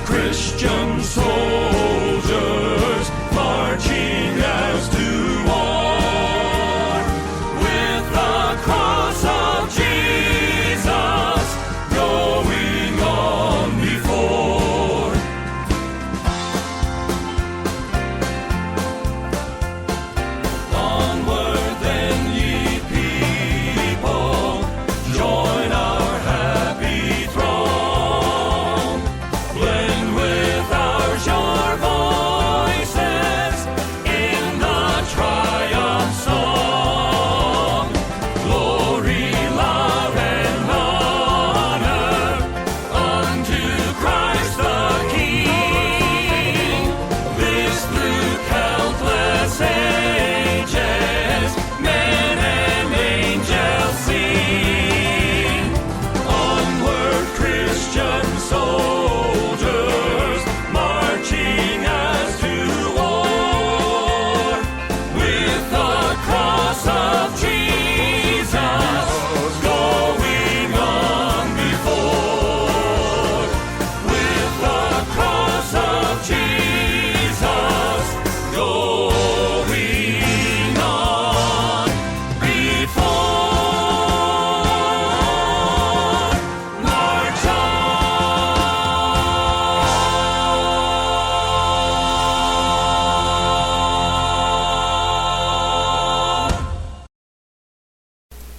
Christian soldiers marching as to war, with the cross of Jesus going on before. Onward then, ye people, join our happy throng. Blend with ours your voices in the triumph song. Glory, love, and honor unto Christ the King. This through countless ages, men and angels sing. Onward, Christian soldiers, marching as to war, with the cross of Jesus going on before. With the cross of Jesus going on before. March on.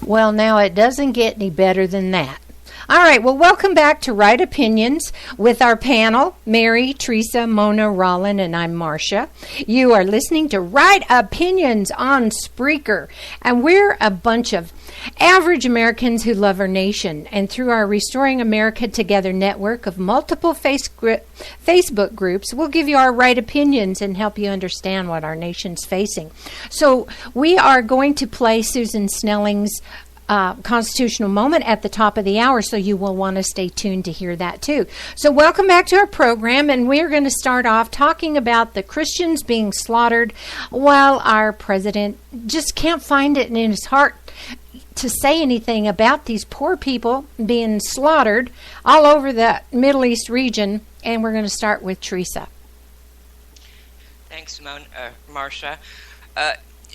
Well, now it doesn't get any better than that. All right, well, welcome back to Right Opinions with our panel, Mary, Teresa, Mona, Rollin, and I'm Marcia. You are listening to Right Opinions on Spreaker, and we're a bunch of average Americans who love our nation. And through our Restoring America Together network of multiple Facebook groups, we'll give you our right opinions and help you understand what our nation's facing. So we are going to play Susan Snelling's constitutional moment at the top of the hour, so you will want to stay tuned to hear that too. So welcome back to our program, and we're going to start off talking about the Christians being slaughtered while our president just can't find it in his heart to say anything about these poor people being slaughtered all over the Middle East region. And we're going to start with Teresa. Thanks, Marcia.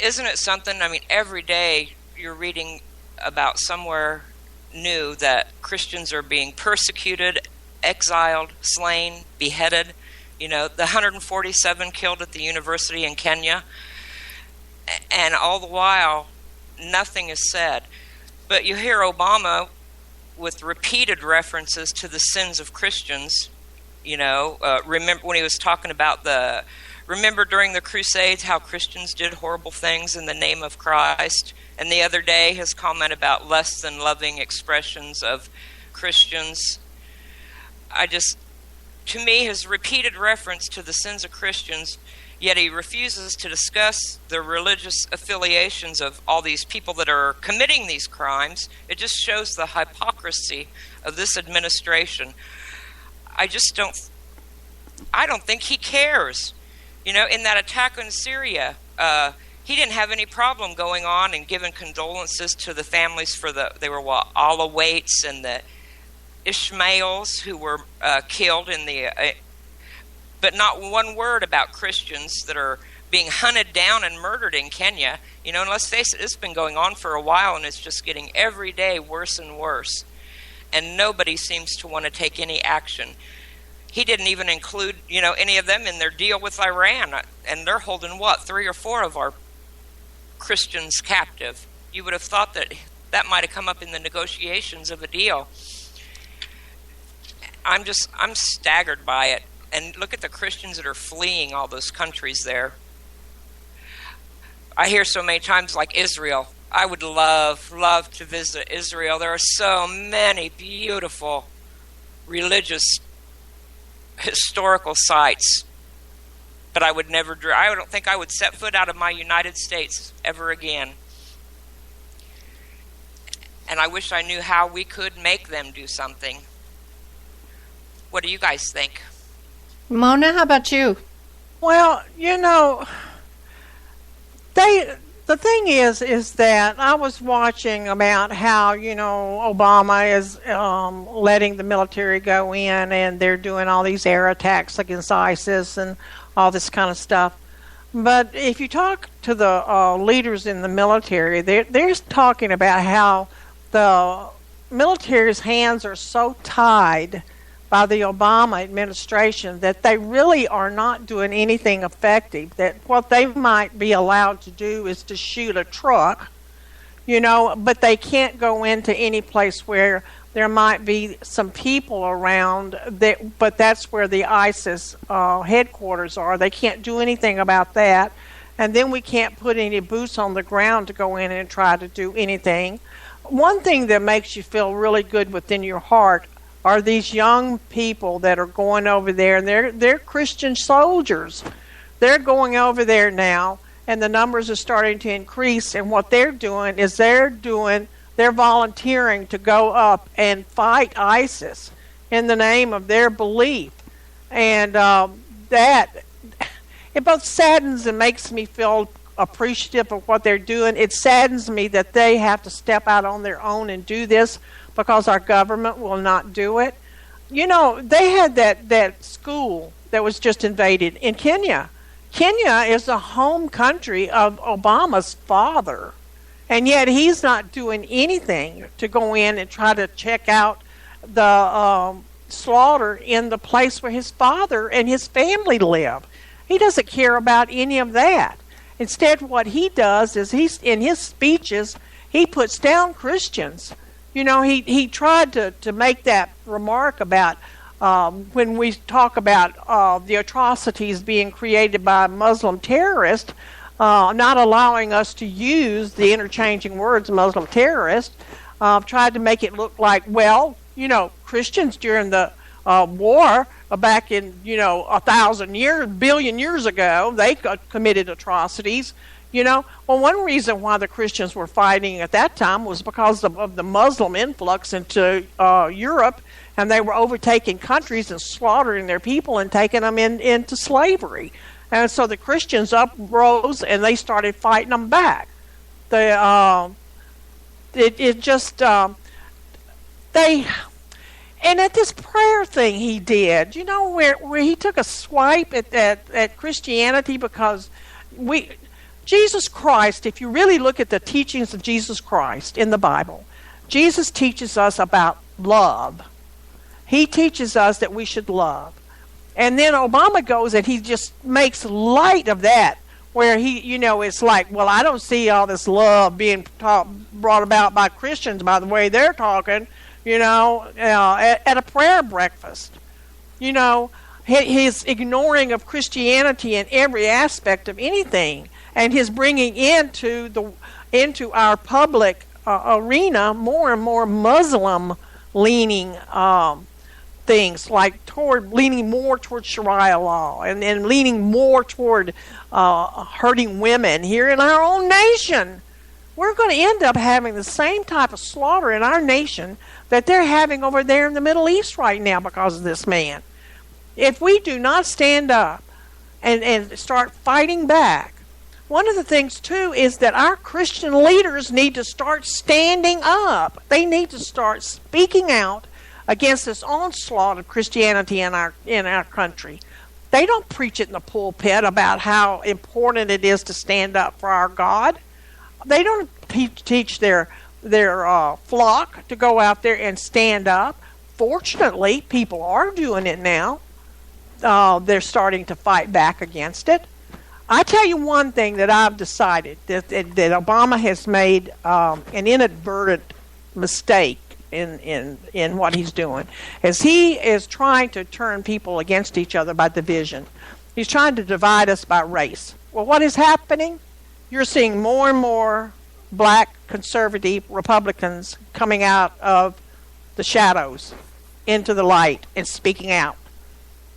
Isn't it something? I mean, every day you're reading about somewhere new that Christians are being persecuted, exiled, slain, beheaded. You know, the 147 killed at the university in Kenya, and all the while, nothing is said. But you hear Obama with repeated references to the sins of Christians. You know, remember when he was talking about remember during the Crusades how Christians did horrible things in the name of Christ? And the other day, his comment about less than loving expressions of Christians. To me, his repeated reference to the sins of Christians, yet he refuses to discuss the religious affiliations of all these people that are committing these crimes. It just shows the hypocrisy of this administration. I don't think he cares. You know, in that attack on Syria, he didn't have any problem going on and giving condolences to the families for Alawites and the Ishmaels who were killed in but not one word about Christians that are being hunted down and murdered in Kenya. You know, and let's face it, it's been going on for a while, and it's just getting every day worse and worse. And nobody seems to want to take any action. He didn't even include, any of them in their deal with Iran, and they're holding 3 or 4 of our Christians captive. You would have thought that might have come up in the negotiations of a deal. I'm staggered by it. And look at the Christians that are fleeing all those countries there. I hear so many times, like Israel. I would love to visit Israel. There are so many beautiful religious historical sites, but I don't think I would set foot out of my United States ever again. And I wish I knew how we could make them do something. What do you guys think? Mona, how about you? Well, The thing is that I was watching about how, Obama is letting the military go in and they're doing all these air attacks against ISIS and all this kind of stuff. But if you talk to the leaders in the military, they're talking about how the military's hands are so tied by the Obama administration that they really are not doing anything effective. That what they might be allowed to do is to shoot a truck, but they can't go into any place where there might be some people around. But that's where the ISIS headquarters are. They can't do anything about that. And then we can't put any boots on the ground to go in and try to do anything. One thing that makes you feel really good within your heart are these young people that are going over there, and they're Christian soldiers. They're going over there now, and the numbers are starting to increase. And what they're doing is they're volunteering to go up and fight ISIS in the name of their belief, and that it both saddens and makes me feel appreciative of what they're doing. It saddens me that they have to step out on their own and do this because our government will not do it. They had that school that was just invaded in Kenya. Kenya is the home country of Obama's father, and yet he's not doing anything to go in and try to check out the slaughter in the place where his father and his family live. He doesn't care about any of that. Instead, what he does is in his speeches, he puts down Christians. He tried to make that remark about when we talk about the atrocities being created by Muslim terrorists, not allowing us to use the interchanging words Muslim terrorist, tried to make it look like, Christians during the war back in, 1,000 years, billion years ago, they committed atrocities. One reason why the Christians were fighting at that time was because of the Muslim influx into Europe, and they were overtaking countries and slaughtering their people and taking them into slavery. And so the Christians uprose and they started fighting them back. And at this prayer thing he did, where he took a swipe at Christianity, because Jesus Christ, if you really look at the teachings of Jesus Christ in the Bible, Jesus teaches us about love. He teaches us that we should love. And then Obama goes and he just makes light of that, where it's like, well, I don't see all this love being brought about by Christians by the way they're talking, at a prayer breakfast. His ignoring of Christianity in every aspect of anything, and his bringing into our public arena more and more Muslim-leaning things, like leaning more toward Sharia law and leaning more toward hurting women here in our own nation. We're going to end up having the same type of slaughter in our nation that they're having over there in the Middle East right now because of this man. If we do not stand up and start fighting back, one of the things, too, is that our Christian leaders need to start standing up. They need to start speaking out against this onslaught of Christianity in our country. They don't preach it in the pulpit about how important it is to stand up for our God. They don't teach their flock to go out there and stand up. Fortunately, people are doing it now. They're starting to fight back against it. I tell you one thing that I've decided, that Obama has made an inadvertent mistake in what he's doing, is he is trying to turn people against each other by division. He's trying to divide us by race. Well, what is happening? You're seeing more and more black conservative Republicans coming out of the shadows into the light and speaking out.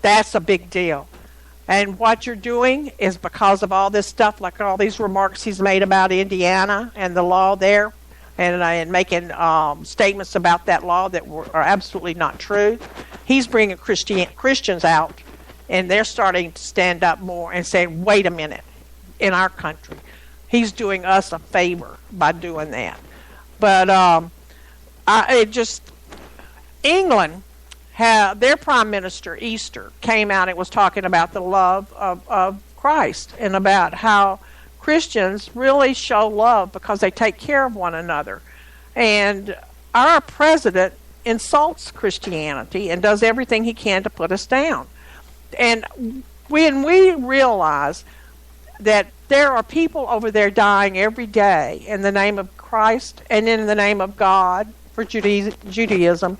That's a big deal. And what you're doing is because of all this stuff, like all these remarks he's made about Indiana and the law there, and making statements about that law that are absolutely not true. He's bringing Christians out, and they're starting to stand up more and say, wait a minute, in our country. he's doing us a favor by doing that. But England, their Prime Minister, Easter, came out and was talking about the love of Christ and about how Christians really show love because they take care of one another. And our president insults Christianity and does everything he can to put us down. And when we realize that there are people over there dying every day in the name of Christ and in the name of God for Judaism,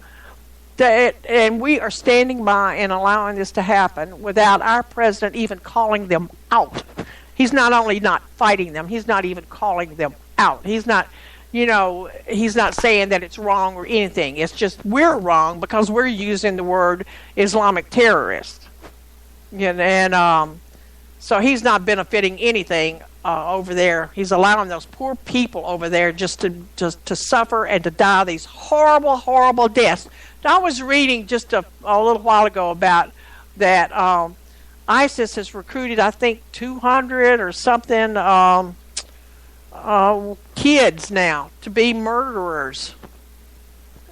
and we are standing by and allowing this to happen without our president even calling them out. He's not only not fighting them, he's not even calling them out. He's not, he's not saying that it's wrong or anything. It's just we're wrong because we're using the word Islamic terrorist. And so he's not benefiting anything over there. He's allowing those poor people over there just to suffer and to die these horrible, horrible deaths. I was reading just a little while ago about that ISIS has recruited, I think, 200 or something kids now to be murderers,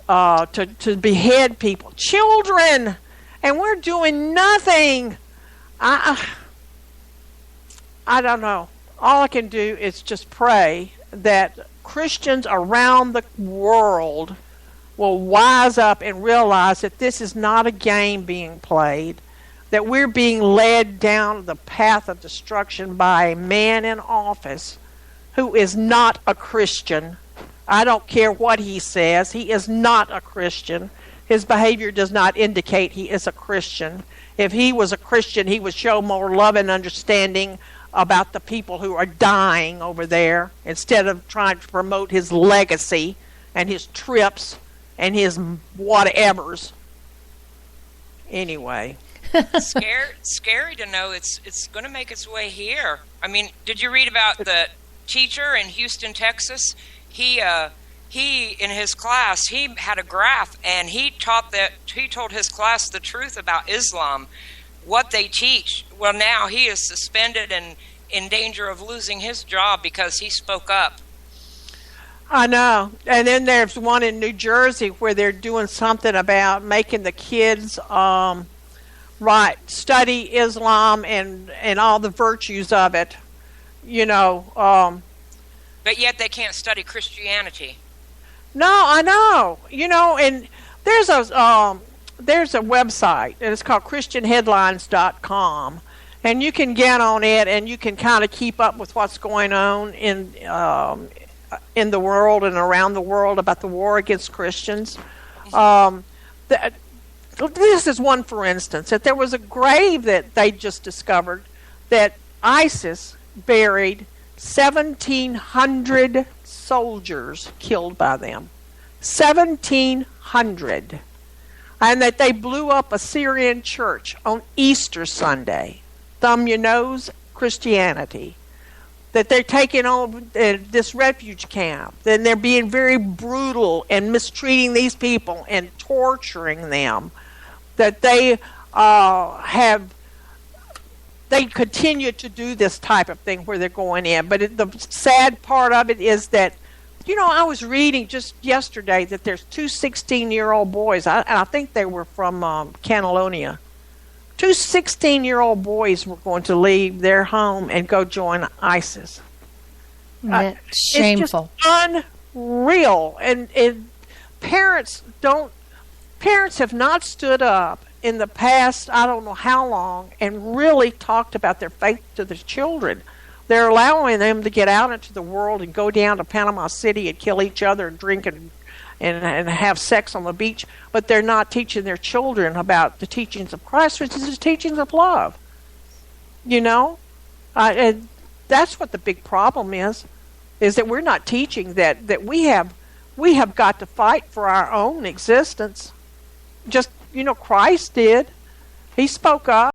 to behead people, children, and we're doing nothing. I don't know. All I can do is just pray that Christians around the world will wise up and realize that this is not a game being played, that we're being led down the path of destruction by a man in office who is not a Christian. I don't care what he says. He is not a Christian. His behavior does not indicate he is a Christian. If he was a Christian, he would show more love and understanding about the people who are dying over there instead of trying to promote his legacy and his trips and his whatevers. Anyway. Scary to know it's going to make its way here. I mean, did you read about the teacher in Houston, Texas? He in his class, he had a graph, and he told his class the truth about Islam, what they teach. Well, now he is suspended and in danger of losing his job because he spoke up. I know. And then there's one in New Jersey where they're doing something about making the kids study Islam and all the virtues of it, but yet they can't study Christianity. No, I know. And there's a website, and it's called ChristianHeadlines.com, and you can get on it, and you can kind of keep up with what's going on in the world and around the world about the war against Christians. This is one, for instance, that there was a grave that they just discovered that ISIS buried 1,700 soldiers killed by them. 1,700. And that they blew up a Syrian church on Easter Sunday. Thumb your nose, Christianity. That they're taking on this refuge camp. Then they're being very brutal and mistreating these people and torturing them. That they they continue to do this type of thing where they're going in. But the sad part of it is that, I was reading just yesterday that there's two 16-year-old boys, and I think they were from Catalonia. Two 16-year-old boys were going to leave their home and go join ISIS. That's shameful. It's just unreal. And parents have not stood up in the past, I don't know how long, and really talked about their faith to their children. They're allowing them to get out into the world and go down to Panama City and kill each other and drink and have sex on the beach, but they're not teaching their children about the teachings of Christ, which is the teachings of love. And that's what the big problem is that we're not teaching that we have got to fight for our own existence. Just, Christ did. He spoke up.